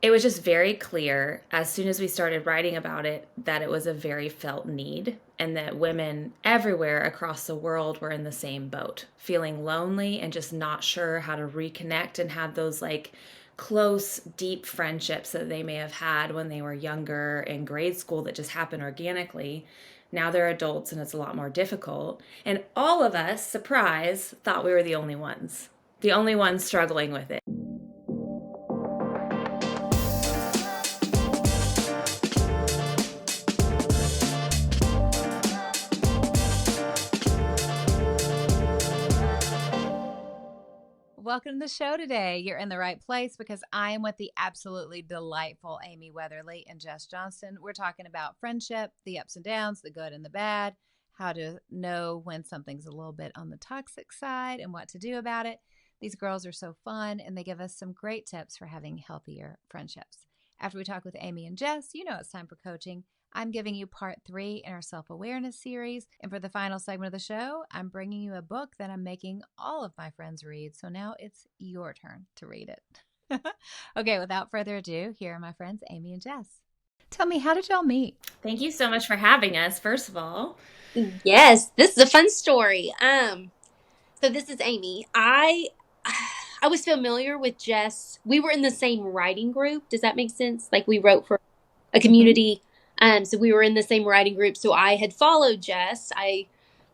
it was just very clear as soon as we started writing about it that it was a very felt need and that women everywhere across the world were in the same boat, feeling lonely and just not sure how to reconnect and have those like close, deep friendships that they may have had when they were younger in grade school that just happened organically. Now they're adults and it's a lot more difficult. And all of us, surprise, thought we were the only ones struggling with it. Welcome to the show today. You're in the right place because I am with the absolutely delightful Amy Weatherly and Jess Johnston. We're talking about friendship, the ups and downs, the good and the bad, how to know when something's a little bit on the toxic side and what to do about it. These girls are so fun and they give us some great tips for having healthier friendships. After we talk with Amy and Jess, you know it's time for coaching. I'm giving you part 3 in our self-awareness series. And for the final segment of the show, I'm bringing you a book that I'm making all of my friends read. So now it's your turn to read it. Okay, without further ado, here are my friends, Amy and Jess. Tell me, how did y'all meet? Thank you so much for having us, first of all. Yes, this is a fun story. So this is Amy. I was familiar with Jess. We were in the same writing group. Does that make sense? Like we wrote for a community. So we were in the same writing group. So I had followed Jess. I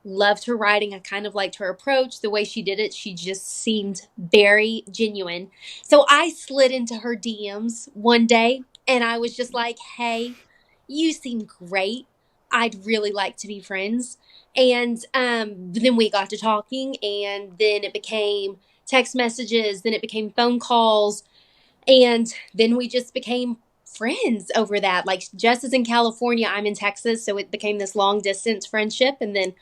loved her writing. I kind of liked her approach, the way she did it. She just seemed very genuine. So I slid into her DMs one day and I was just like, hey, you seem great. I'd really like to be friends. And then we got to talking and then it became text messages. Then it became phone calls. And then we just became friends over that. Like Jess is in California, I'm in Texas. So it became this long distance friendship. And then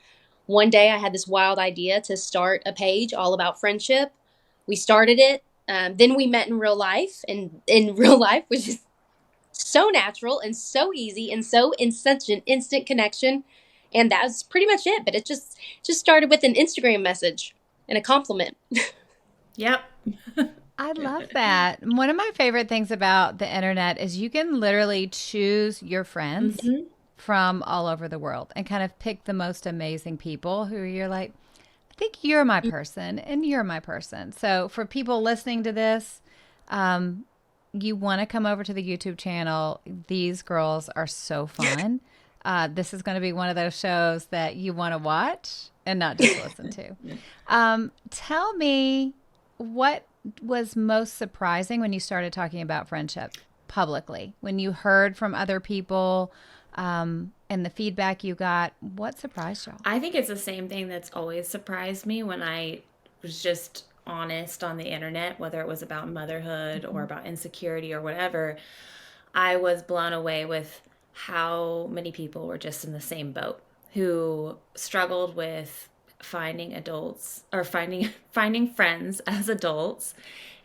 one day I had this wild idea to start a page all about friendship. We started it. Then we met in real life, and in real life was just so natural and so easy and so in such an instant connection. And that's pretty much it. But it just started with an Instagram message and a compliment. Yep. I love that. One of my favorite things about the internet is you can literally choose your friends from all over the world and kind of pick the most amazing people who you're like, I think you're my person and you're my person. So for people listening to this, you want to come over to the YouTube channel. These girls are so fun. This is going to be one of those shows that you want to watch and not just listen to. Tell me, what was most surprising when you started talking about friendship publicly? When you heard from other people and the feedback you got, what surprised y'all? I think it's the same thing that's always surprised me when I was just honest on the internet, whether it was about motherhood or about insecurity or whatever. I was blown away with how many people were just in the same boat, who struggled with finding adults or finding friends as adults,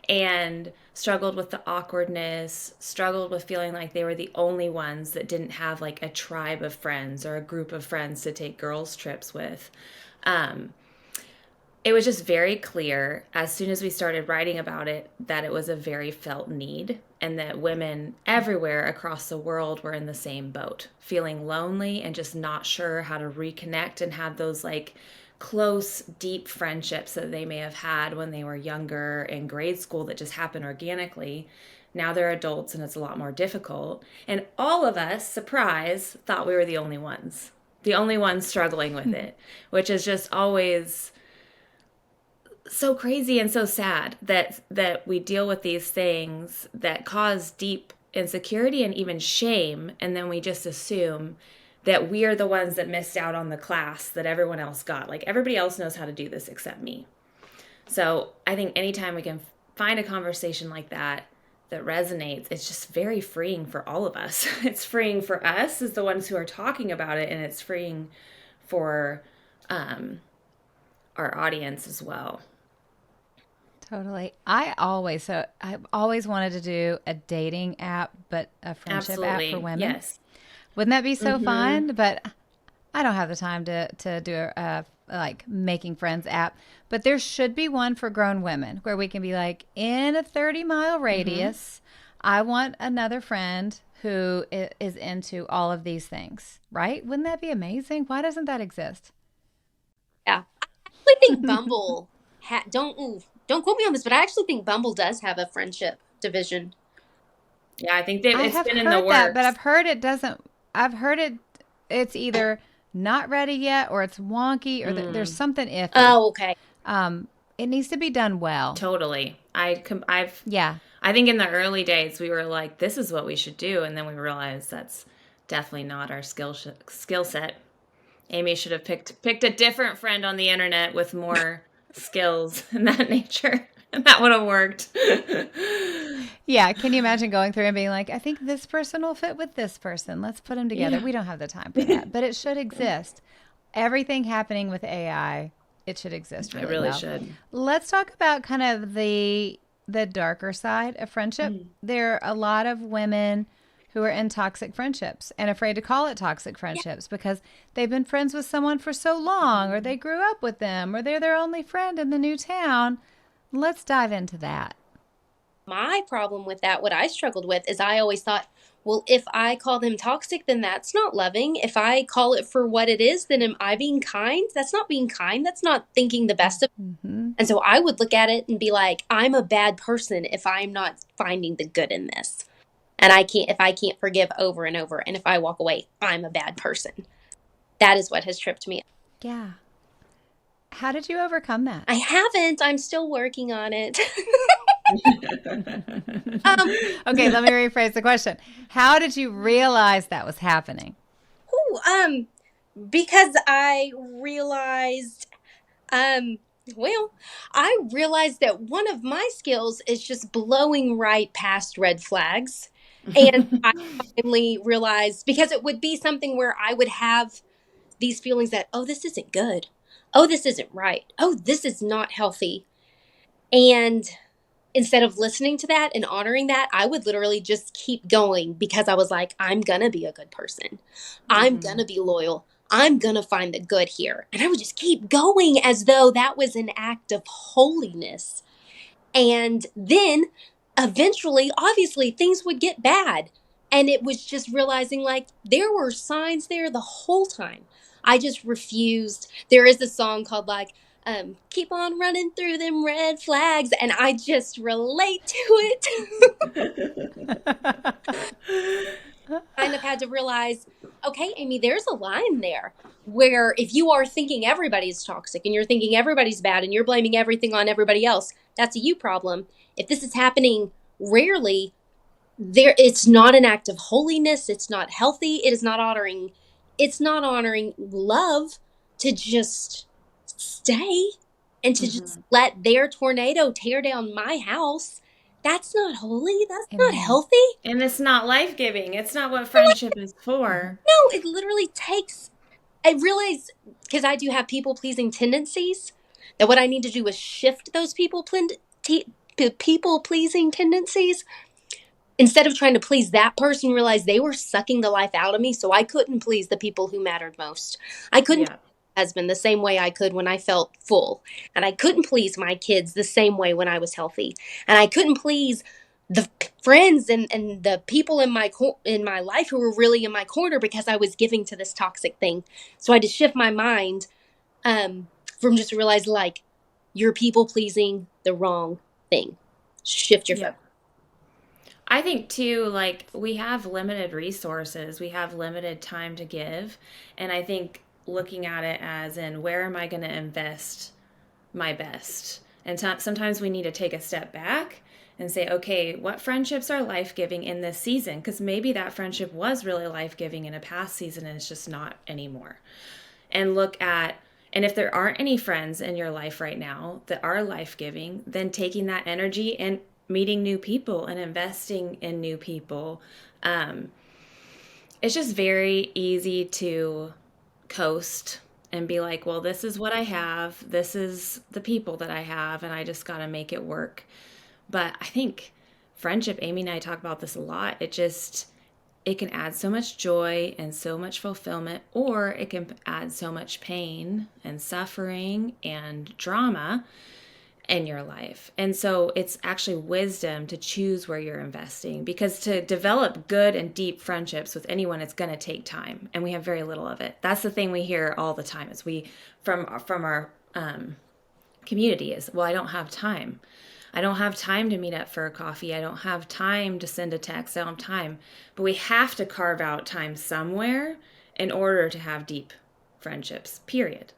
and struggled with the awkwardness, struggled with feeling like they were the only ones that didn't have like a tribe of friends or a group of friends to take girls trips with. It was just very clear as soon as we started writing about it that it was a very felt need and that women everywhere across the world were in the same boat, feeling lonely and just not sure how to reconnect and have those like close, deep friendships that they may have had when they were younger in grade school that just happened organically. Now they're adults and it's a lot more difficult. And all of us, surprise, thought we were the only ones struggling with it, which is just always so crazy and so sad that we deal with these things that cause deep insecurity and even shame, and then we just assume that we are the ones that missed out on the class that everyone else got. Like everybody else knows how to do this except me. So I think anytime we can find a conversation like that resonates, it's just very freeing for all of us. It's freeing for us as the ones who are talking about it, and it's freeing for our audience as well. Totally. I've always wanted to do a dating app, but a friendship app for women. Yes. Wouldn't that be so fun? But I don't have the time to do a like making friends app. But there should be one for grown women where we can be like in a 30-mile radius. I want another friend who is into all of these things, right? Wouldn't that be amazing? Why doesn't that exist? Yeah. I actually think Bumble don't quote me on this, but I actually think Bumble does have a friendship division. Yeah, I think I it's have been in the heard that, but works. I've heard it doesn't. I've heard it's either not ready yet, or it's wonky, or there's something iffy. Oh, okay. Um, it needs to be done well. Totally. Yeah. I think in the early days we were like, this is what we should do, and then we realized that's definitely not our skill set. Amy should have picked a different friend on the internet with more skills in that nature, and that would have worked. Yeah. Can you imagine going through and being like, I think this person will fit with this person. Let's put them together. Yeah. We don't have the time for that, but it should exist. Everything happening with AI, it should exist It really really well. should. Let's talk about kind of the darker side of friendship. There are a lot of women who are in toxic friendships and afraid to call it toxic friendships because they've been friends with someone for so long, or they grew up with them, or they're their only friend in the new town. Let's dive into that. My problem with that, what I struggled with, is I always thought, well, if I call them toxic, then that's not loving. If I call it for what it is, then am I being kind? That's not being kind. That's not thinking the best of me. Mm-hmm. And so I would look at it and be like, I'm a bad person if I'm not finding the good in this. And if I can't forgive over and over, and if I walk away, I'm a bad person. That is what has tripped me. Yeah. How did you overcome that? I haven't. I'm still working on it. Okay, let me rephrase the question. How did you realize that was happening? Because I realized, well, I realized that one of my skills is just blowing right past red flags. And I finally realized, because it would be something where I would have these feelings that, oh, this isn't good. Oh, this isn't right. Oh, this is not healthy. And instead of listening to that and honoring that, I would literally just keep going because I was like, I'm going to be a good person. I'm going to be loyal. I'm going to find the good here. And I would just keep going as though that was an act of holiness. And then eventually, obviously, things would get bad. And it was just realizing like there were signs there the whole time. I just refused. There is a song called like, keep on running through them red flags, and I just relate to it. Kind of had to realize, okay, Amy, there's a line there where if you are thinking everybody's toxic and you're thinking everybody's bad and you're blaming everything on everybody else, that's a you problem. If this is happening rarely, it's not an act of holiness. It's not healthy. It's not honoring love to just stay and to just let their tornado tear down my house. That's not holy. That's not healthy. And it's not life-giving. It's not what friendship is for. No, it literally takes, I realize, because I do have people-pleasing tendencies, that what I need to do is shift those people-pleasing tendencies. Instead of trying to please that person, realize they were sucking the life out of me, so I couldn't please the people who mattered most. I couldn't please my husband the same way I could when I felt full. And I couldn't please my kids the same way when I was healthy. And I couldn't please the friends and the people in my life who were really in my corner because I was giving to this toxic thing. So I had to shift my mind from just realize like, you're people pleasing the wrong thing. Shift your focus. I think too, like we have limited resources, we have limited time to give. And I think looking at it as in where am I going to invest my best? And sometimes we need to take a step back and say, okay, what friendships are life-giving in this season? Because maybe that friendship was really life-giving in a past season and it's just not anymore. And and if there aren't any friends in your life right now that are life-giving, then taking that energy and meeting new people and investing in new people. It's just very easy to coast and be like, well, this is what I have. This is the people that I have, and I just got to make it work. But I think friendship, Amy and I talk about this a lot. It can add so much joy and so much fulfillment, or it can add so much pain and suffering and drama. in your life. And so it's actually wisdom to choose where you're investing, because to develop good and deep friendships with anyone, it's going to take time, and we have very little of it. That's the thing we hear all the time is from our community is, well, I don't have time. I don't have time to meet up for a coffee. I don't have time to send a text. I don't have time. But we have to carve out time somewhere in order to have deep friendships, period.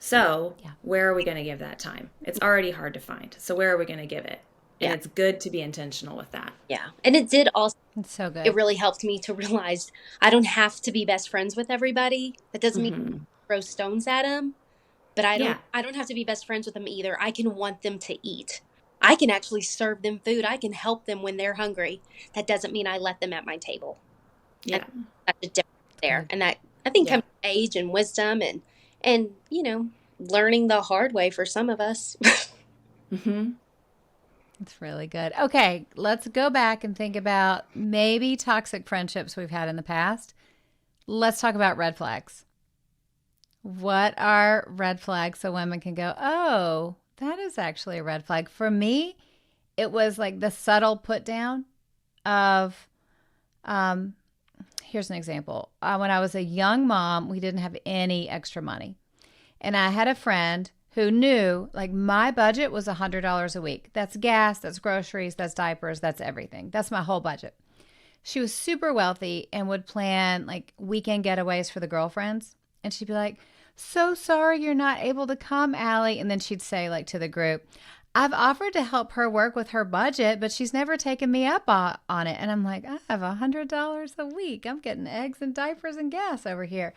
So where are we going to give that time? It's already hard to find. So where are we going to give it? And it's good to be intentional with that. Yeah. And it did also, It's so good. It really helped me to realize I don't have to be best friends with everybody. That doesn't mean throw stones at them, but I don't have to be best friends with them either. I can want them to eat. I can actually serve them food. I can help them when they're hungry. That doesn't mean I let them at my table. Yeah. And that's a difference there. And that, I think, comes with age and wisdom and, you know, learning the hard way for some of us. It's really good. Okay, let's go back and think about maybe toxic friendships we've had in the past. Let's talk about red flags. What are red flags so women can go, oh, that is actually a red flag? For me, it was like the subtle put down of, here's an example. When I was a young mom, we didn't have any extra money. And I had a friend who knew, like, my budget was $100 a week. That's gas, that's groceries, that's diapers, that's everything. That's my whole budget. She was super wealthy and would plan, like, weekend getaways for the girlfriends. And she'd be like, so sorry you're not able to come, Allie. And then she'd say, like, to the group, I've offered to help her work with her budget, but she's never taken me up on it. And I'm like, I have $100 a week. I'm getting eggs and diapers and gas over here.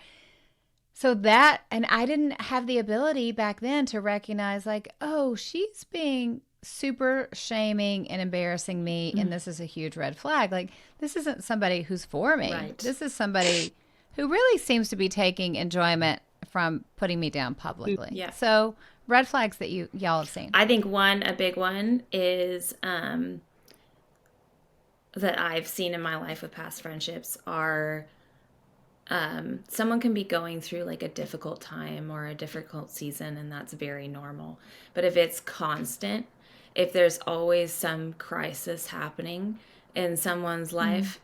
So that, and I didn't have the ability back then to recognize, like, oh, she's being super shaming and embarrassing me, and this is a huge red flag. Like, this isn't somebody who's for me. Right. This is somebody who really seems to be taking enjoyment from putting me down publicly. Yeah. So red flags that y'all have seen. I think a big one is that I've seen in my life with past friendships are someone can be going through like a difficult time or a difficult season, and that's very normal. But if it's constant, if there's always some crisis happening in someone's life,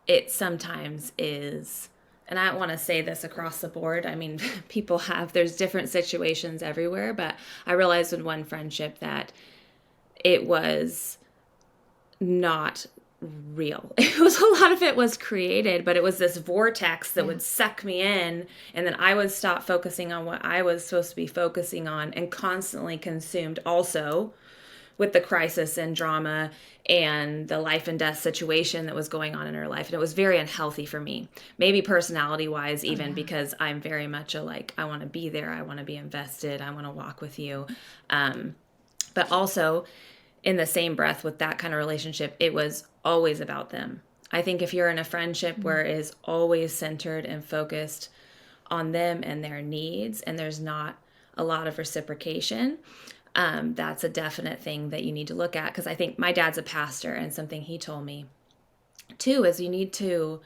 it sometimes is, and I don't want to say this across the board. I mean, there's different situations everywhere, but I realized in one friendship that it was not real. It was, a lot of it was created, but it was this vortex that would suck me in, and then I would stop focusing on what I was supposed to be focusing on, and constantly consumed also with the crisis and drama and the life and death situation that was going on in her life. And it was very unhealthy for me, maybe personality wise, even because I'm very much I want to be there. I want to be invested. I want to walk with you. But also in the same breath with that kind of relationship, it was always about them. I think if you're in a friendship where it is always centered and focused on them and their needs, and there's not a lot of reciprocation, that's a definite thing that you need to look at. Because I think my dad's a pastor, and something he told me too is you need to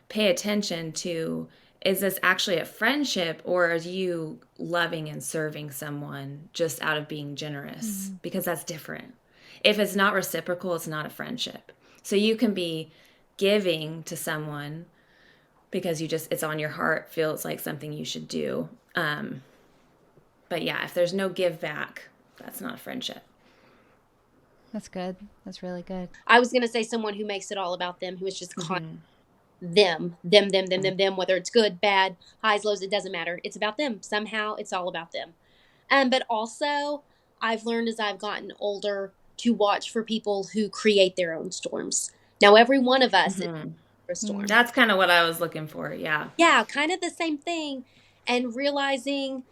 pay attention to, is this actually a friendship, or are you loving and serving someone just out of being generous? Because that's different. If it's not reciprocal, it's not a friendship. So you can be giving to someone because it's on your heart, feels like something you should do. But yeah, if there's no give back, that's not a friendship. That's good. That's really good. I was going to say someone who makes it all about them, who is just them, whether it's good, bad, highs, lows, it doesn't matter. It's about them. Somehow it's all about them. But also I've learned as I've gotten older to watch for people who create their own storms. Now, every one of us is a storm. That's kind of what I was looking for. Yeah. Yeah. Kind of the same thing. And realizing,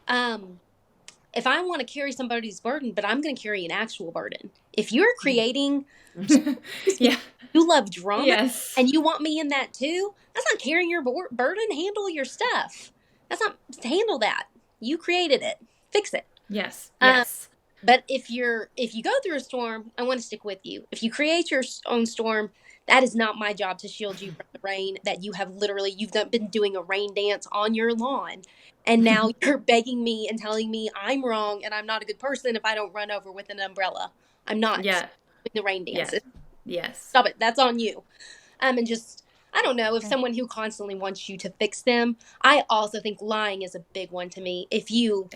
if I want to carry somebody's burden, but I'm going to carry an actual burden. If you're creating, you love drama and you want me in that too, that's not carrying your burden. Handle your stuff. That's not, handle that. You created it. Fix it. Yes. But if you go through a storm, I want to stick with you. If you create your own storm, That is not my job to shield you from the rain that you've been doing a rain dance on your lawn. And now you're begging me and telling me I'm wrong and I'm not a good person if I don't run over with an umbrella. I'm not Yeah. doing the rain Yes. dances. Yes. Stop it. That's on you. And just, I don't know, if someone who constantly wants you to fix them. I also think lying is a big one to me. If you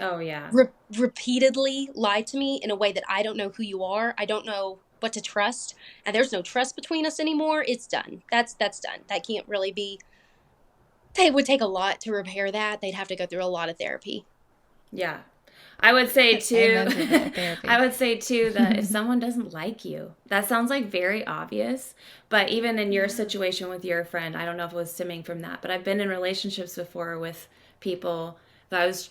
repeatedly lie to me in a way that I don't know who you are, I don't know what to trust, and there's no trust between us anymore, it's done. That's done. That can't really be. It would take a lot to repair that. They'd have to go through a lot of therapy. Yeah. I would say too that if someone doesn't like you, that sounds like very obvious, but even in your situation with your friend, I don't know if it was stemming from that, but I've been in relationships before with people that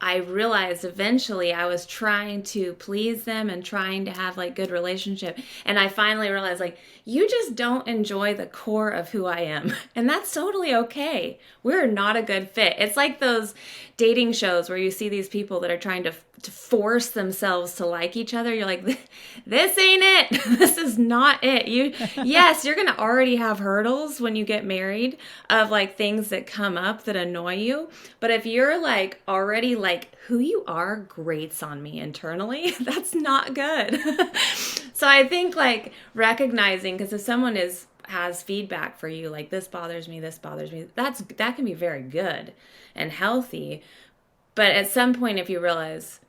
I realized eventually I was trying to please them and trying to have like good relationship. And I finally realized like, you just don't enjoy the core of who I am. And that's totally okay. We're not a good fit. It's like those dating shows where you see these people that are trying to force themselves to like each other. You're like, this ain't it. This is not it. Yes, you're going to already have hurdles when you get married of like things that come up that annoy you. But if you're like already like who you are grates on me internally, that's not good. So I think like recognizing, because if someone has feedback for you, like this bothers me, that can be very good and healthy. But at some point, if you realize,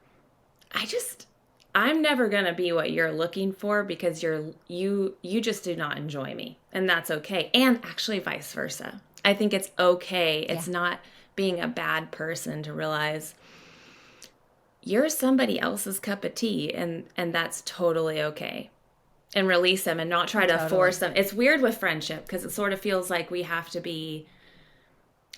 I'm never going to be what you're looking for because you just do not enjoy me, and that's okay. And actually vice versa. I think it's okay. It's not being a bad person to realize you're somebody else's cup of tea, and that's totally okay. And release them and not try to force them. It's weird with friendship because it sort of feels like we have to be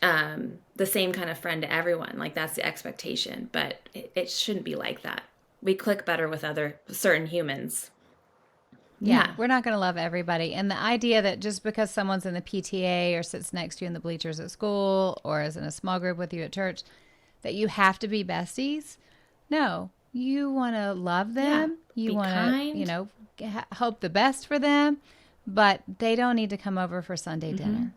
the same kind of friend to everyone. Like that's the expectation, but it shouldn't be like that. We click better with certain humans. Yeah. We're not going to love everybody. And the idea that just because someone's in the PTA or sits next to you in the bleachers at school or is in a small group with you at church, that you have to be besties. No, you want to love them. You want to, hope the best for them, but they don't need to come over for Sunday dinner.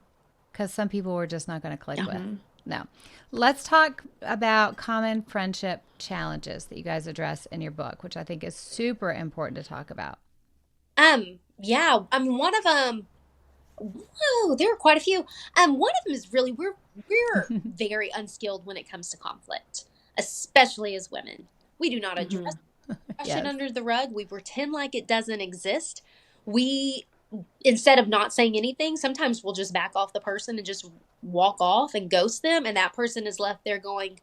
Because some people we're just not going to click with. No. Let's talk about common friendship challenges that you guys address in your book, which I think is super important to talk about. Yeah. I mean, one of them, there are quite a few. One of them is really, we're very unskilled when it comes to conflict, especially as women. We do not address question under the rug. We pretend like it doesn't exist. Instead of not saying anything, sometimes we'll just back off the person and just walk off and ghost them. And that person is left there going,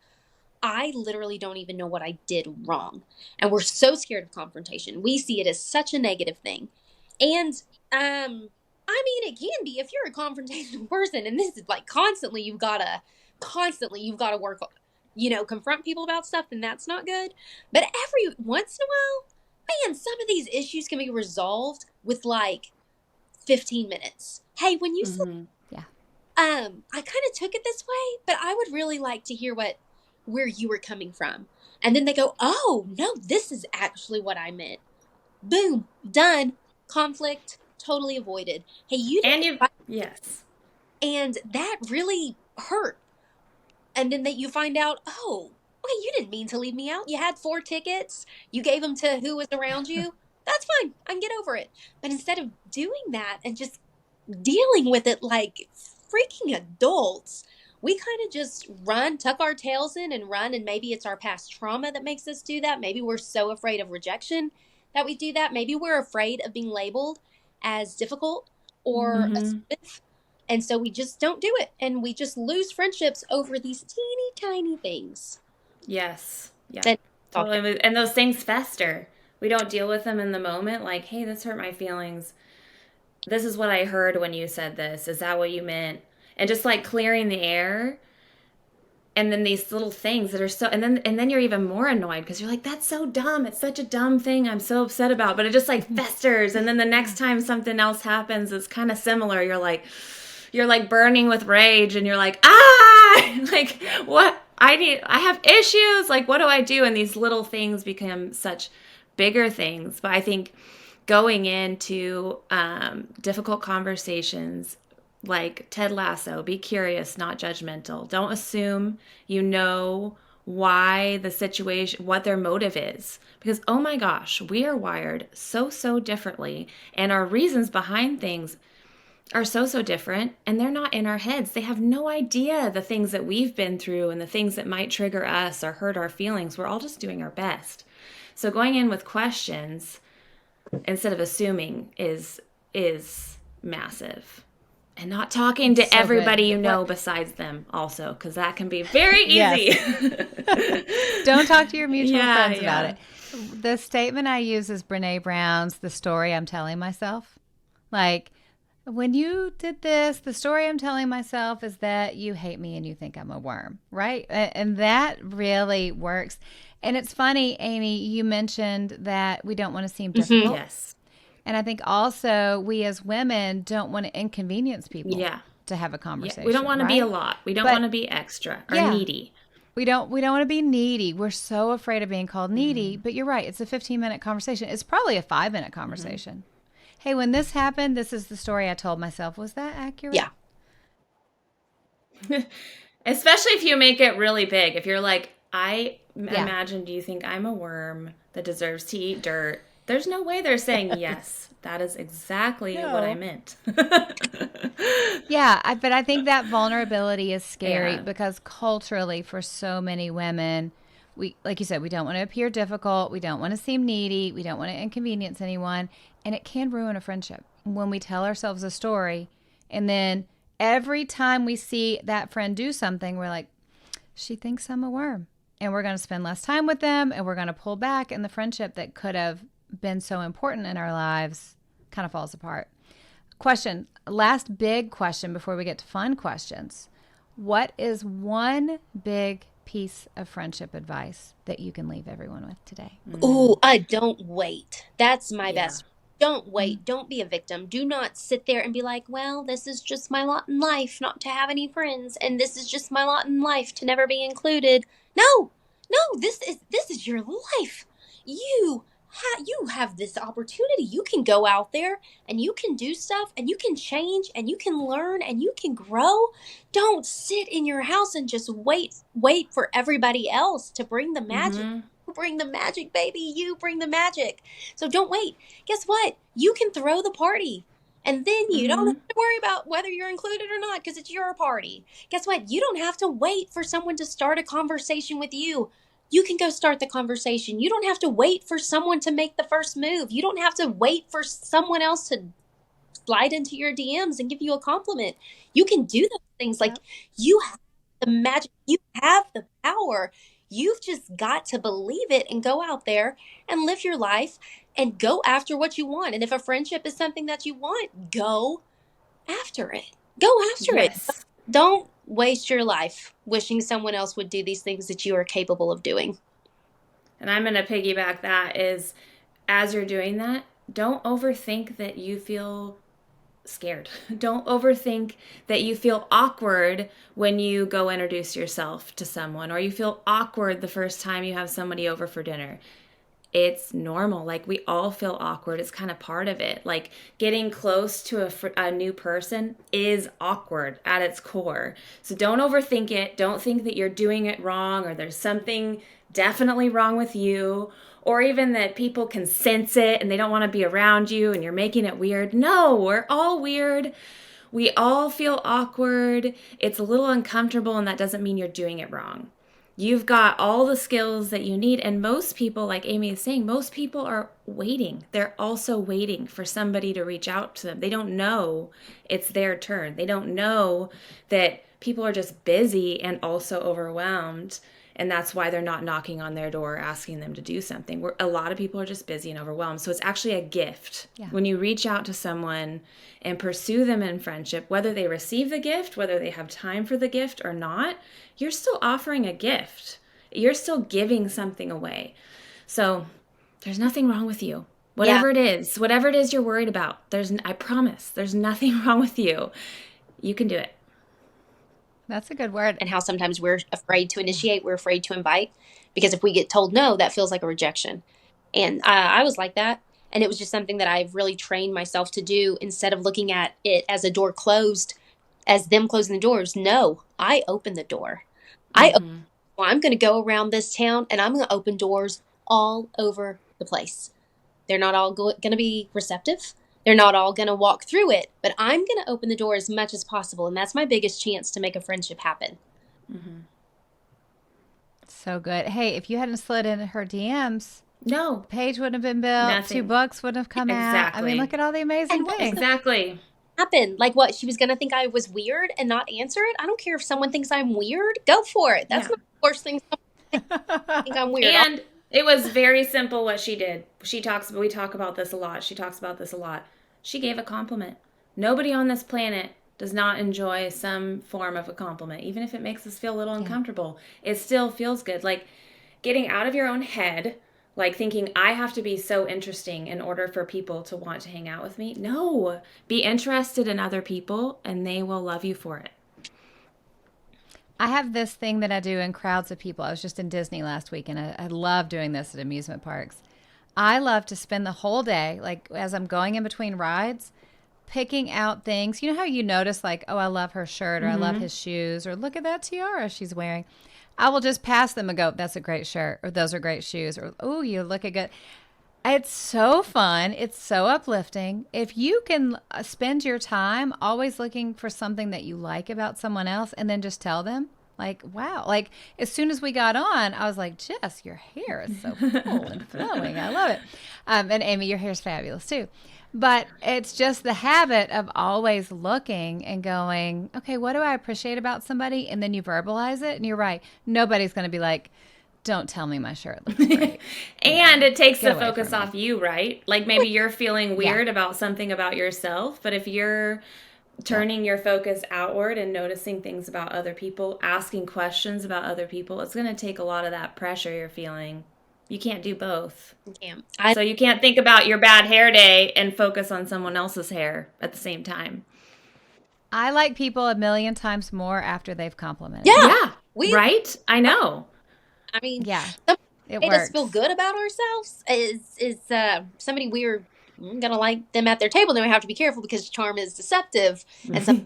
I literally don't even know what I did wrong. And we're so scared of confrontation. We see it as such a negative thing. And, I mean, it can be if you're a confrontational person, and this is like constantly you've got to work, confront people about stuff, and that's not good. But every once in a while, man, some of these issues can be resolved with like 15 minutes. Hey, when you said, I kind of took it this way, but I would really like to hear where you were coming from. And then they go, oh, no, this is actually what I meant. Boom, done. Conflict totally avoided. Hey, yes. And that really hurt. And then you find out, oh, wait, you didn't mean to leave me out. You had 4 tickets. You gave them to who was around you. That's fine. I can get over it. But instead of doing that and just dealing with it like freaking adults, we kind of just tuck our tails in and run. And maybe it's our past trauma that makes us do that. Maybe we're so afraid of rejection that we do that. Maybe we're afraid of being labeled as difficult or assertive. And so we just don't do it. And we just lose friendships over these teeny tiny things. Yes. Yeah. Totally. And those things fester. We don't deal with them in the moment. Like, hey, this hurt my feelings. This is what I heard when you said this. Is that what you meant? And just like clearing the air. And then these little things that are so, and then you're even more annoyed because you're like, that's so dumb. It's such a dumb thing I'm so upset about. But it just like festers. And then the next time something else happens, it's kind of similar. You're like burning with rage and you're like, like what? I have issues. Like, what do I do? And these little things become such bigger things. But I think going into difficult conversations, like Ted Lasso, be curious, not judgmental. Don't assume you know why the situation, what their motive is. Because, oh my gosh, we are wired so differently. And our reasons behind things are so different. And they're not in our heads. They have no idea the things that we've been through and the things that might trigger us or hurt our feelings. We're all just doing our best. So going in with questions instead of assuming is massive. And not talking to everybody you know besides them also, because that can be very easy. Don't talk to your mutual friends about it. The statement I use is Brene Brown's, the story I'm telling myself. Like, when you did this, the story I'm telling myself is that you hate me and you think I'm a worm, right? And that really works. And it's funny, Amy, you mentioned that we don't want to seem difficult. Yes. And I think also we as women don't want to inconvenience people to have a conversation. We don't want to be a lot. We don't want to be extra or needy. We don't want to be needy. We're so afraid of being called needy. But you're right. It's a 15-minute conversation. It's probably a 5-minute conversation. Hey, when this happened, this is the story I told myself. Was that accurate? Yeah. Especially if you make it really big. If you're like, I imagine, do you think I'm a worm that deserves to eat dirt? There's no way they're saying, yes, that is exactly what I meant. But I think that vulnerability is scary because culturally for so many women, we, like you said, we don't want to appear difficult. We don't want to seem needy. We don't want to inconvenience anyone. And it can ruin a friendship when we tell ourselves a story. And then every time we see that friend do something, we're like, she thinks I'm a worm. And we're going to spend less time with them. And we're going to pull back. And the friendship that could have been so important in our lives kind of falls apart. Question, last big question before we get to fun questions. What is one big piece of friendship advice that you can leave everyone with today? Ooh, don't wait. That's my best. Don't wait. Don't be a victim. Do not sit there and be like, well, this is just my lot in life not to have any friends, and this is just my lot in life to never be included. No, this is your life. You have this opportunity. You can go out there and you can do stuff and you can change and you can learn and you can grow. Don't sit in your house and just wait for everybody else to bring the magic. You bring the magic, baby. You bring the magic. So don't wait. Guess what? You can throw the party. And then you don't have to worry about whether you're included or not because it's your party. Guess what? You don't have to wait for someone to start a conversation with you. You can go start the conversation. You don't have to wait for someone to make the first move. You don't have to wait for someone else to slide into your DMs and give you a compliment. You can do those things. Like, you have the magic. You have the power. You've just got to believe it and go out there and live your life and go after what you want. And if a friendship is something that you want, go after it. Go after it. Don't waste your life wishing someone else would do these things that you are capable of doing. And I'm going to piggyback that is, as you're doing that, don't overthink that you feel scared. Don't overthink that you feel awkward when you go introduce yourself to someone, or you feel awkward the first time you have somebody over for dinner. It's normal. Like, we all feel awkward. It's kind of part of it. Like, getting close to a new person is awkward at its core. So don't overthink it. Don't think that you're doing it wrong or there's something definitely wrong with you, or even that people can sense it and they don't want to be around you and you're making it weird. No, we're all weird. We all feel awkward. It's a little uncomfortable, and that doesn't mean you're doing it wrong. You've got all the skills that you need. And most people, like Amy is saying, most people are waiting. They're also waiting for somebody to reach out to them. They don't know it's their turn. They don't know that people are just busy and also overwhelmed. And that's why they're not knocking on their door asking them to do something. A lot of people are just busy and overwhelmed. So it's actually a gift. When you reach out to someone and pursue them in friendship, whether they receive the gift, whether they have time for the gift or not, you're still offering a gift. You're still giving something away. So there's nothing wrong with you. Whatever it is you're worried about, I promise, there's nothing wrong with you. You can do it. That's a good word. And how sometimes we're afraid to initiate, we're afraid to invite, because if we get told no, that feels like a rejection. And I was like that. And it was just something that I've really trained myself to do instead of looking at it as a door closed, as them closing the doors. No, I open the door. Well, I'm going to go around this town and I'm going to open doors all over the place. They're not all going to be receptive. They're not all going to walk through it, but I'm going to open the door as much as possible. And that's my biggest chance to make a friendship happen. So good. Hey, if you hadn't slid in her DMs, no page wouldn't have been built. Nothing. 2 books wouldn't have come out. I mean, look at all the amazing things. Exactly. Happen. Like what? She was going to think I was weird and not answer it? I don't care if someone thinks I'm weird. Go for it. That's not the worst thing. Think I'm weird. And it was very simple what she did. We talk about this a lot. She talks about this a lot. She gave a compliment. Nobody on this planet does not enjoy some form of a compliment, even if it makes us feel a little uncomfortable. It still feels good. Like getting out of your own head, like thinking I have to be so interesting in order for people to want to hang out with me. No, be interested in other people and they will love you for it. I have this thing that I do in crowds of people. I was just in Disney last week, and I love doing this at amusement parks. I love to spend the whole day, like as I'm going in between rides, picking out things. You know how you notice like, oh, I love her shirt, or I love his shoes, or look at that tiara she's wearing. I will just pass them and go, that's a great shirt, or those are great shoes, or, oh, you look good. It's so fun. It's so uplifting. If you can spend your time always looking for something that you like about someone else and then just tell them, like, wow. Like, as soon as we got on, I was like, Jess, your hair is so full and flowing. I love it. And Amy, your hair's fabulous too. But it's just the habit of always looking and going, okay, what do I appreciate about somebody? And then you verbalize it. And you're right. Nobody's going to be like, don't tell me my shirt looks great. And it takes the focus off you, right? Like maybe you're feeling weird about something about yourself, but if you're turning your focus outward and noticing things about other people, asking questions about other people, it's going to take a lot of that pressure you're feeling. You can't do both. So you can't think about your bad hair day and focus on someone else's hair at the same time. I like people a million times more after they've complimented. Yeah. Right? I know. I mean, it made us feel good about ourselves is somebody we're gonna like them at their table. Then we have to be careful because charm is deceptive. And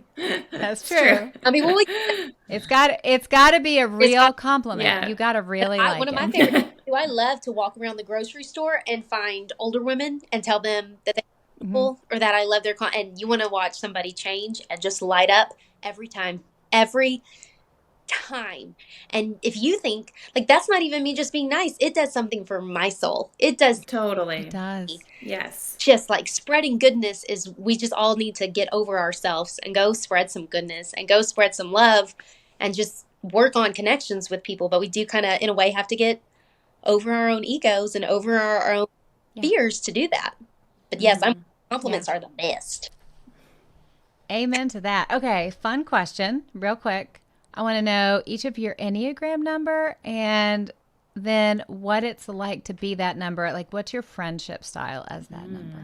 that's true. I mean, it's got to be a real compliment. Yeah. You got to really like one of my favorite things to do. I love to walk around the grocery store and find older women and tell them that they're cool or that I love their and you want to watch somebody change and just light up every time. And if you think like that's not even me just being nice, it does something for my soul. It does. Totally. It does. Yes. Just like spreading goodness is, we just all need to get over ourselves and go spread some goodness and go spread some love and just work on connections with people. But we do kind of in a way have to get over our own egos and over our own fears to do that. But yes, compliments are the best. Amen to that. Okay. Fun question real quick. I want to know each of your Enneagram number and then what it's like to be that number. Like, what's your friendship style as that number?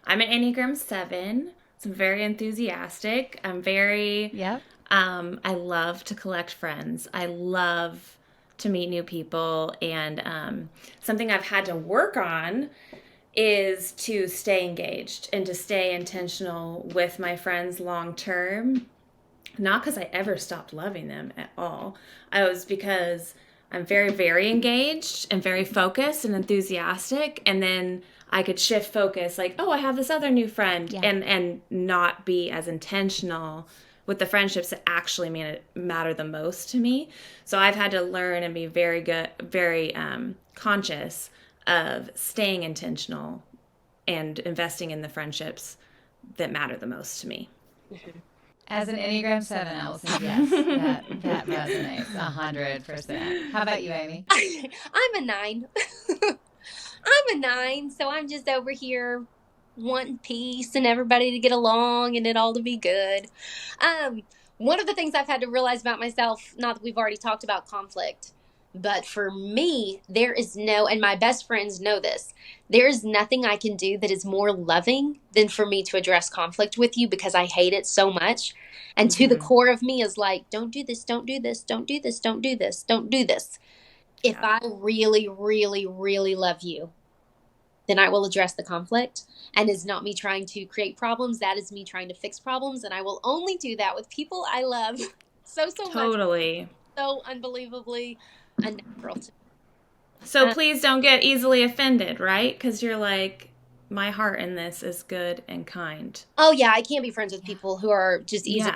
I'm an Enneagram 7. So I'm very enthusiastic. I'm very, I love to collect friends. I love to meet new people. And something I've had to work on is to stay engaged and to stay intentional with my friends long term. Not because I ever stopped loving them at all. Because I'm very, very engaged and very focused and enthusiastic. And then I could shift focus like, oh, I have this other new friend and not be as intentional with the friendships that actually matter the most to me. So I've had to learn and be very conscious of staying intentional and investing in the friendships that matter the most to me. As an Enneagram 7, I will say yes, that resonates 100%. How about you, Amy? I'm a 9. I'm a 9, so I'm just over here wanting peace and everybody to get along and it all to be good. One of the things I've had to realize about myself, not that we've already talked about conflict, but for me, there is and my best friends know this, there is nothing I can do that is more loving than for me to address conflict with you because I hate it so much. And to the core of me is like, don't do this, don't do this, don't do this, don't do this, don't do this. If I really, really, really love you, then I will address the conflict. And it's not me trying to create problems. That is me trying to fix problems. And I will only do that with people I love so much. Totally. So unbelievably unnatural to me. So please don't get easily offended, right? Because you're like, my heart in this is good and kind. Oh, yeah. I can't be friends with people who are just easy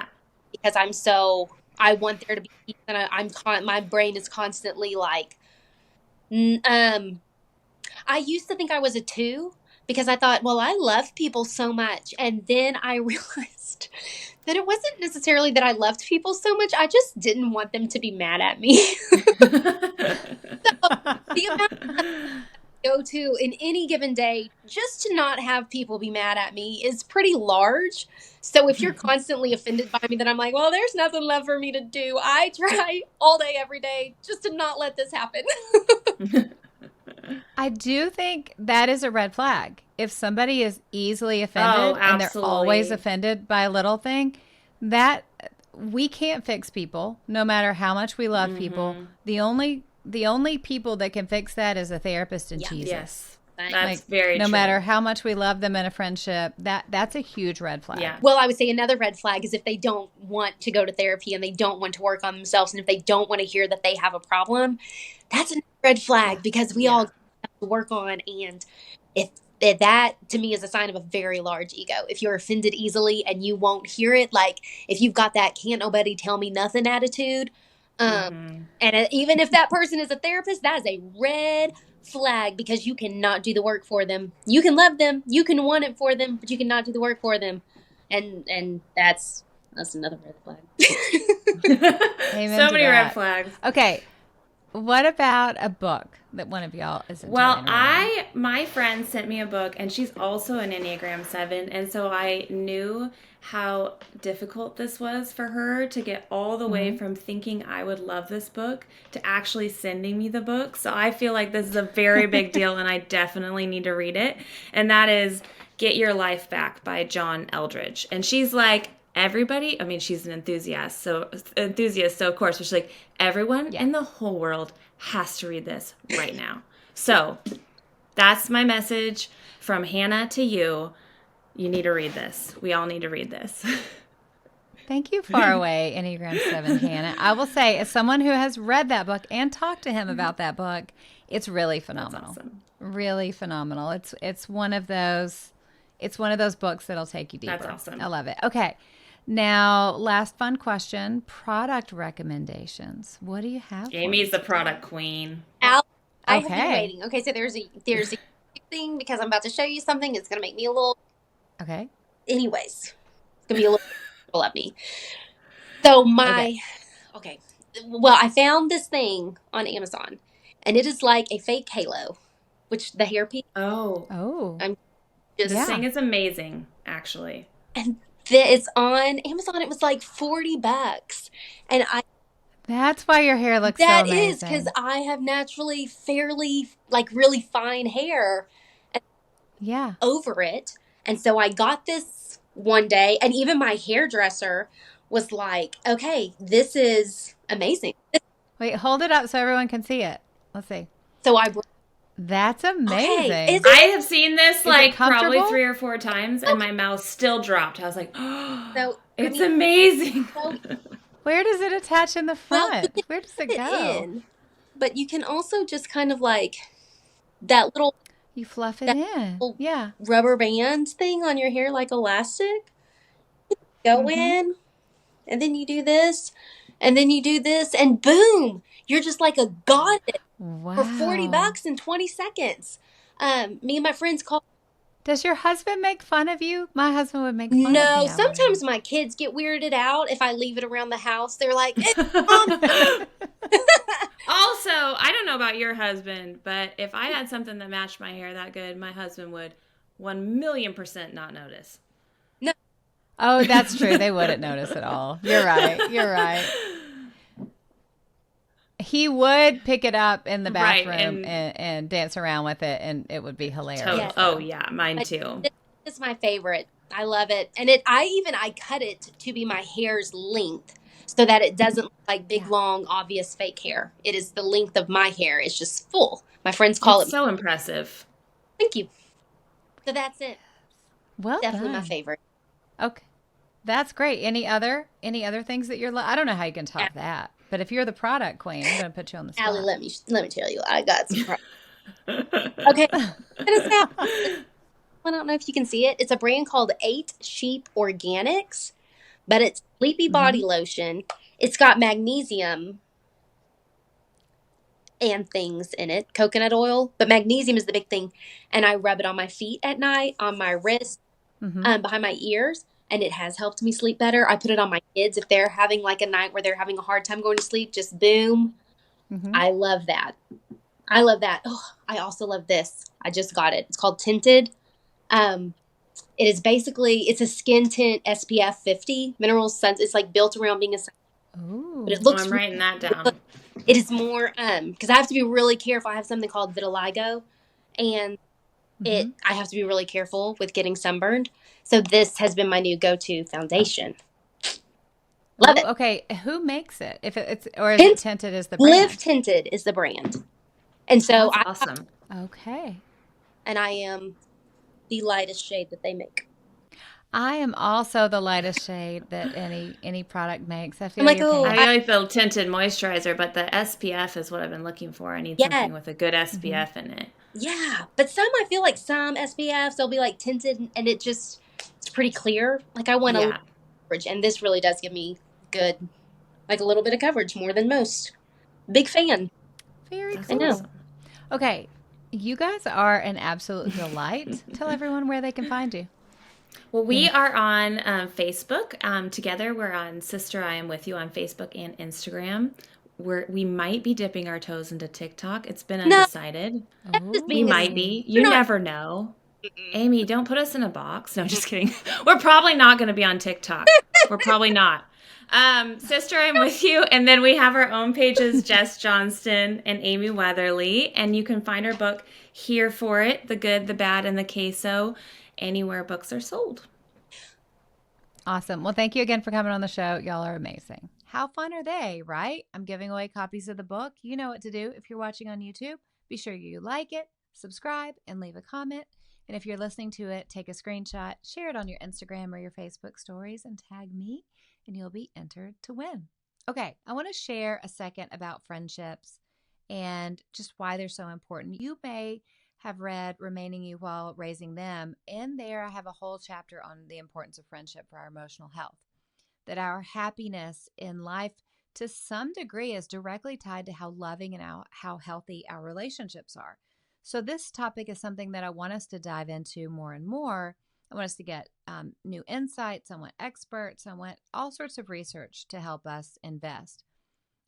because I want there to be peace. And my brain is constantly like, I used to think I was a 2 because I thought, well, I love people so much. And then I realized that it wasn't necessarily that I loved people so much. I just didn't want them to be mad at me. So the amount I go to in any given day just to not have people be mad at me is pretty large. So if you're constantly offended by me, then I'm like, well, there's nothing left for me to do. I try all day, every day just to not let this happen. I do think that is a red flag. If somebody is easily offended and they're always offended by a little thing, that we can't fix people no matter how much we love people. The only people that can fix that is a therapist and Jesus. Yes. That's very true. No true. matter how much we love them in a friendship, that's a huge red flag. Yeah. Well, I would say another red flag is if they don't want to go to therapy and they don't want to work on themselves, and if they don't want to hear that they have a problem, that's a red flag because we all have to work on. And if that to me is a sign of a very large ego. If you're offended easily and you won't hear it, like if you've got that can't nobody tell me nothing attitude, and even if that person is a therapist, that is a red flag because you cannot do the work for them. You can love them, you can want it for them, but you cannot do the work for them, and that's another red flag. So many red flags. Okay, what about a book that one of y'all is into? Well, my friend sent me a book, and she's also an Enneagram 7, and so I knew how difficult this was for her to get all the way from thinking I would love this book to actually sending me the book. So I feel like this is a very big deal, and I definitely need to read it. And that is Get Your Life Back by John Eldredge. And she's like, everybody, I mean, she's an enthusiast, so of course, she's like, everyone in the whole world has to read this right now. So that's my message from Hannah to you. You need to read this. We all need to read this. Thank you, Faraway Enneagram 7, Hannah. I will say, as someone who has read that book and talked to him about that book, it's really phenomenal. That's awesome. Really phenomenal. It's one of those books that'll take you deeper. That's awesome. I love it. Okay. Now, last fun question, product recommendations. What do you have? Amy's the product queen. I have been waiting. Okay, so there's a thing because I'm about to show you something. It's going to make me a little... Okay. Anyways, it's going to be a little of me. So okay. Well, I found this thing on Amazon, and it is like a fake halo, which the hairpiece. Oh. This thing is amazing, actually. And it's on Amazon. It was like $40, and That's why your hair looks so amazing. That is because I have naturally fairly really fine hair. Over it. And so I got this one day, and even my hairdresser was like, okay, this is amazing. Wait, hold it up so everyone can see it. Let's see. So That's amazing. Okay. I have seen this probably 3 or 4 times, and my mouth still dropped. I was like, oh, it's amazing. Where does it attach in the front? Where does it go? But you can also just kind of that little... You fluff it in. Rubber band thing on your hair like elastic. Go in, and then you do this, and then you do this, and boom! You're just like a goddess for $40 in 20 seconds. Me and my friends call... Does your husband make fun of you? My husband would make fun of me. No, sometimes my kids get weirded out if I leave it around the house. They're like, Also, I don't know about your husband, but if I had something that matched my hair that good, my husband would 1,000,000% not notice. No. Oh, that's true. They wouldn't notice at all. You're right. He would pick it up in the bathroom and dance around with it, and it would be hilarious. Yes. Oh, yeah, mine too. It's my favorite. I love it. And I cut it to be my hair's length so that it doesn't look like big, long, obvious fake hair. It is the length of my hair. It's just full. My friends call it... so impressive. Thank you. So that's it. Well Definitely my done. favorite. Okay. That's great. Any other things that I don't know how you can top that. But if you're the product queen, I'm going to put you on the Allie, spot. let me tell you, I got some problems. Okay, I'm gonna say I don't know if you can see it. It's a brand called 8 Sheep Organics, but it's sleepy body Mhm. lotion. It's got magnesium and things in it, coconut oil, but magnesium is the big thing. And I rub it on my feet at night, on my wrist, Mhm. behind my ears, and it has helped me sleep better. I put it on my kids if they're having like a night where they're having a hard time going to sleep, just boom. Mhm. I love that. I love that. Oh, I also love this. I just got it. It's called Tinted. Um, it is basically it's a skin tint SPF 50 mineral suns. It's like built around being a sun, but it Ooh. Oh, looks I'm really writing that good. down. It is more because I have to be really careful. I have something called vitiligo, and it Mhm. I have to be really careful with getting sunburned. So this has been my new go-to foundation. Love Ooh, it. okay. Who makes it? If it's or is it Tint Tinted as the Live brand? Tinted is the brand, and so That's awesome. Okay. I am the lightest shade that they make. I am also the lightest shade that any product makes. I I'm feel like, your oh, I pain. like the tinted moisturizer, but the SPF is what I've been looking for. I need yeah, something with a good Mhm. SPF in it. yeah. But some I feel like some SPFs they'll be like tinted, and it's pretty clear. Like I want a little Yeah. coverage, and this really does give me good, like a little bit of coverage more than most. Big fan. Very That's I know. cool. awesome. Okay. You guys are an absolute delight. Tell everyone where they can find you. Well, we are on Facebook together. We're on Sister I Am With You on Facebook and Instagram. We might be dipping our toes into TikTok. It's been No, undecided. that's just We being a. might Oh. be. You're You not. never know. Mm-mm. Amy, don't put us in a box. No, just kidding. We're probably not going to be on TikTok. We're probably not. Sister, I'm with you. And then we have our own pages, Jess Johnston and Amy Weatherly. And you can find our book, Here for It, The Good, the Bad, and the Queso, anywhere books are sold. Awesome. Well, thank you again for coming on the show. Y'all are amazing. How fun are they, right? I'm giving away copies of the book. You know what to do if you're watching on YouTube. Be sure you like it, subscribe, and leave a comment. And if you're listening to it, take a screenshot, share it on your Instagram or your Facebook stories, and tag me, and you'll be entered to win. Okay, I want to share a second about friendships and just why they're so important. You may have read Remaining You While Raising Them. In there, I have a whole chapter on the importance of friendship for our emotional health, that our happiness in life to some degree is directly tied to how loving and how healthy our relationships are. So, this topic is something that I want us to dive into more and more. I want us to get new insights. I want experts. I want all sorts of research to help us invest.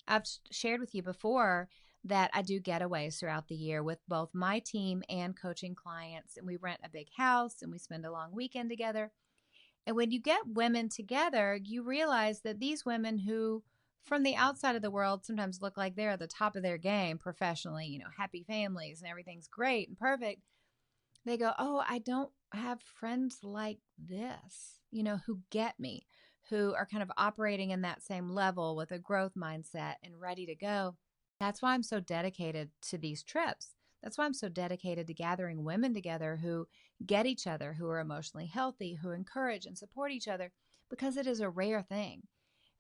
I've shared with you before that I do getaways throughout the year with both my team and coaching clients. And we rent a big house and we spend a long weekend together. And when you get women together, you realize that these women who, from the outside of the world, sometimes look like they're at the top of their game professionally, happy families and everything's great and perfect. They go, oh, I don't have friends like this, who get me, who are kind of operating in that same level with a growth mindset and ready to go. That's why I'm so dedicated to these trips. That's why I'm so dedicated to gathering women together who get each other, who are emotionally healthy, who encourage and support each other, because it is a rare thing.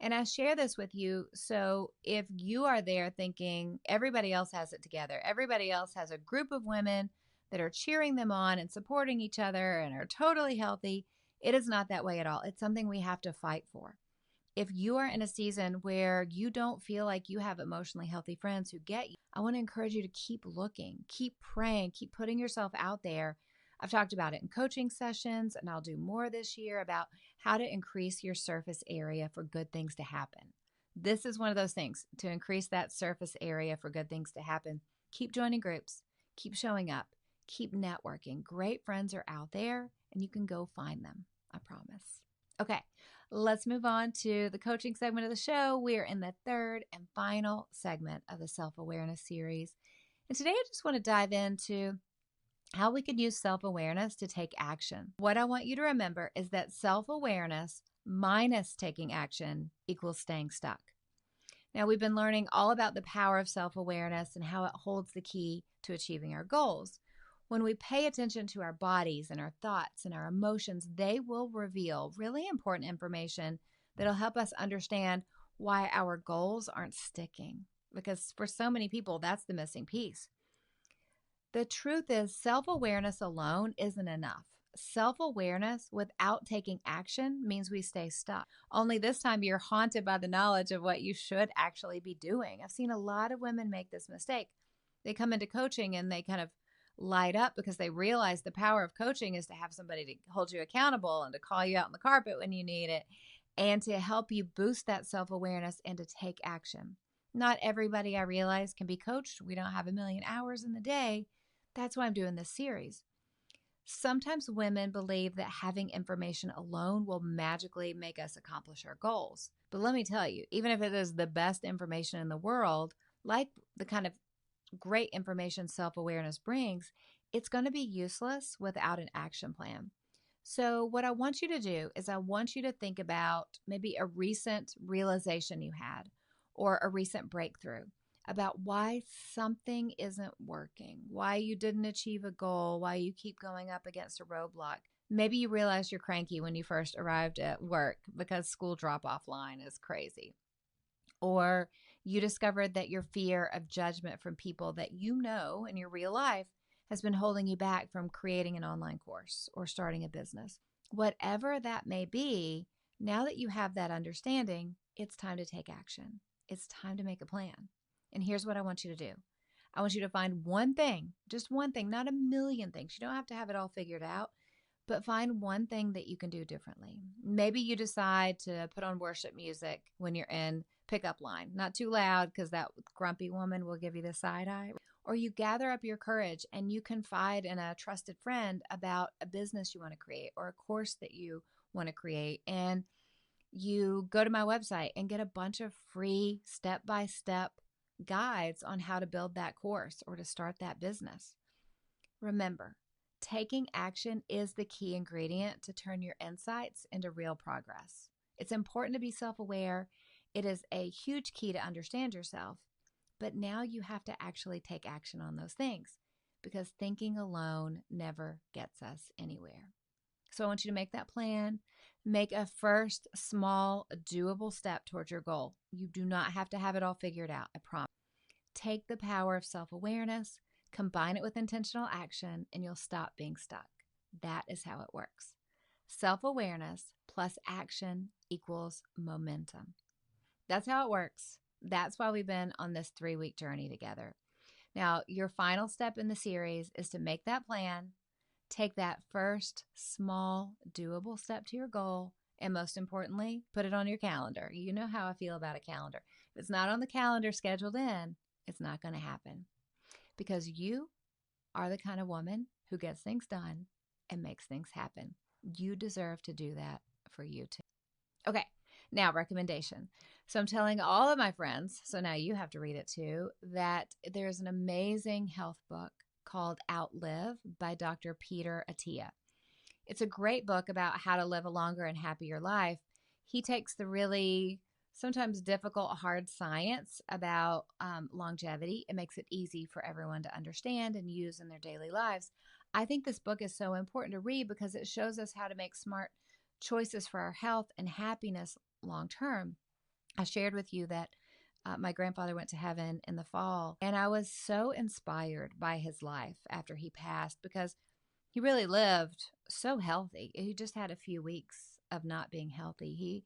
And I share this with you. So if you are there thinking everybody else has it together, everybody else has a group of women that are cheering them on and supporting each other and are totally healthy, it is not that way at all. It's something we have to fight for. If you are in a season where you don't feel like you have emotionally healthy friends who get you, I want to encourage you to keep looking, keep praying, keep putting yourself out there. I've talked about it in coaching sessions, and I'll do more this year about how to increase your surface area for good things to happen. This is one of those things to increase that surface area for good things to happen. Keep joining groups, keep showing up, keep networking. Great friends are out there, and you can go find them. I promise. Okay, let's move on to the coaching segment of the show. We are in the third and final segment of the self-awareness series. And today I just want to dive into how we can use self-awareness to take action. What I want you to remember is that self-awareness minus taking action equals staying stuck. Now, we've been learning all about the power of self-awareness and how it holds the key to achieving our goals. When we pay attention to our bodies and our thoughts and our emotions, they will reveal really important information that'll help us understand why our goals aren't sticking. Because for so many people, that's the missing piece. The truth is, self-awareness alone isn't enough. Self-awareness without taking action means we stay stuck. Only this time you're haunted by the knowledge of what you should actually be doing. I've seen a lot of women make this mistake. They come into coaching and they kind of light up because they realize the power of coaching is to have somebody to hold you accountable and to call you out on the carpet when you need it and to help you boost that self-awareness and to take action. Not everybody, I realize, can be coached. We don't have a million hours in the day. That's why I'm doing this series. Sometimes women believe that having information alone will magically make us accomplish our goals. But let me tell you, even if it is the best information in the world, like the kind of great information self-awareness brings, it's going to be useless without an action plan. So what I want you to do is I want you to think about maybe a recent realization you had or a recent breakthrough about why something isn't working, why you didn't achieve a goal, why you keep going up against a roadblock. Maybe you realized you're cranky when you first arrived at work because school drop-off line is crazy. Or you discovered that your fear of judgment from people that you know in your real life has been holding you back from creating an online course or starting a business. Whatever that may be, now that you have that understanding, it's time to take action. It's time to make a plan. And here's what I want you to do. I want you to find one thing, just one thing, not a million things. You don't have to have it all figured out, but find one thing that you can do differently. Maybe you decide to put on worship music when you're in pickup line, not too loud because that grumpy woman will give you the side eye. Or you gather up your courage and you confide in a trusted friend about a business you want to create or a course that you want to create. And you go to my website and get a bunch of free step-by-step guides on how to build that course or to start that business. Remember, taking action is the key ingredient to turn your insights into real progress. It's important to be self-aware. It is a huge key to understand yourself. But now you have to actually take action on those things because thinking alone never gets us anywhere. So I want you to make that plan. Make a first small, doable step towards your goal. You do not have to have it all figured out, I promise. Take the power of self-awareness, combine it with intentional action, and you'll stop being stuck. That is how it works. Self-awareness plus action equals momentum. That's how it works. That's why we've been on this 3-week journey together. Now, your final step in the series is to make that plan, take that first small, doable step to your goal, and most importantly, put it on your calendar. You know how I feel about a calendar. If it's not on the calendar scheduled in, it's not going to happen because you are the kind of woman who gets things done and makes things happen. You deserve to do that for you too. Okay, now recommendation. So I'm telling all of my friends, so now you have to read it too, that there's an amazing health book called Outlive by Dr. Peter Attia. It's a great book about how to live a longer and happier life. He takes the really sometimes difficult, hard science about longevity and makes it easy for everyone to understand and use in their daily lives. I think this book is so important to read because it shows us how to make smart choices for our health and happiness long term. I shared with you that my grandfather went to heaven in the fall, and I was so inspired by his life after he passed because he really lived so healthy. He just had a few weeks of not being healthy.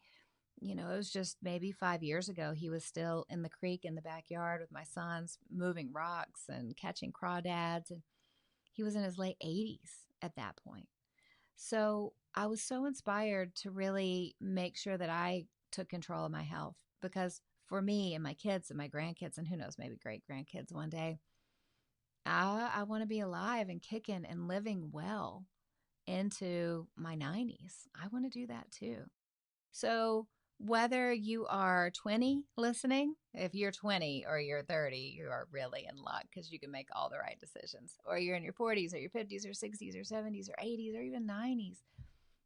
It was just maybe 5 years ago, he was still in the creek in the backyard with my sons, moving rocks and catching crawdads. And he was in his late 80s at that point. So I was so inspired to really make sure that I took control of my health because for me and my kids and my grandkids, and who knows, maybe great grandkids one day, I want to be alive and kicking and living well into my 90s. I want to do that too. So whether you are 20 listening, if you're 20 or you're 30, you are really in luck because you can make all the right decisions. Or you're in your 40s or your 50s or 60s or 70s or 80s or even 90s.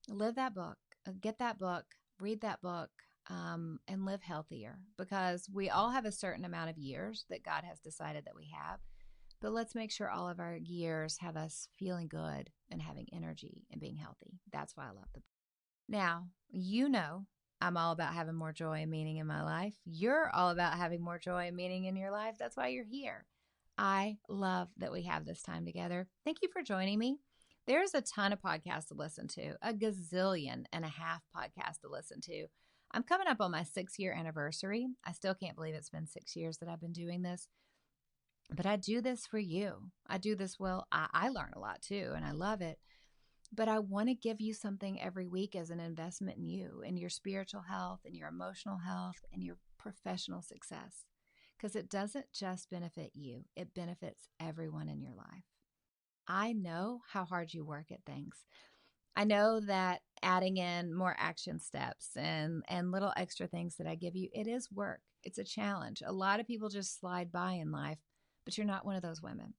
Live that book, get that book, read that book, and live healthier because we all have a certain amount of years that God has decided that we have. But let's make sure all of our years have us feeling good and having energy and being healthy. That's why I love the book. Now, you know, I'm all about having more joy and meaning in my life. You're all about having more joy and meaning in your life. That's why you're here. I love that we have this time together. Thank you for joining me. There's a ton of podcasts to listen to, a gazillion and a half podcasts to listen to. I'm coming up on my 6-year anniversary. I still can't believe it's been 6 years that I've been doing this. But I do this for you. I do this well. I learn a lot too, and I love it. But I want to give you something every week as an investment in you, in your spiritual health, and your emotional health, and your professional success. Because it doesn't just benefit you, it benefits everyone in your life. I know how hard you work at things. I know that adding in more action steps and little extra things that I give you, it is work. It's a challenge. A lot of people just slide by in life, but you're not one of those women.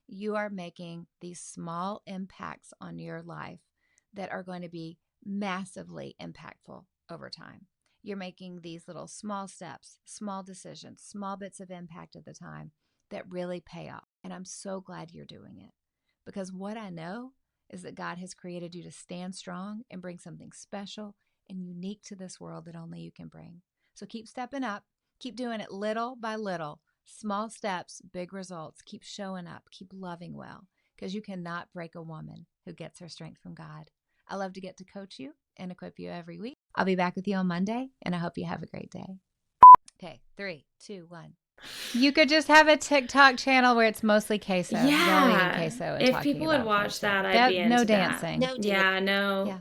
You are making these small impacts on your life that are going to be massively impactful over time. You're making these little small steps, small decisions, small bits of impact at the time that really pay off. And I'm so glad you're doing it, because what I know is that God has created you to stand strong and bring something special and unique to this world that only you can bring. So keep stepping up, keep doing it little by little. Small steps, big results. Keep showing up. Keep loving well, because you cannot break a woman who gets her strength from God. I love to get to coach you and equip you every week. I'll be back with you on Monday, and I hope you have a great day. Okay, 3, 2, 1. You could just have a TikTok channel where it's mostly queso. Yeah. Y'all eating queso and if talking people would about watch queso. that, I'd be into no that. dancing. No, Yeah, no. Yeah.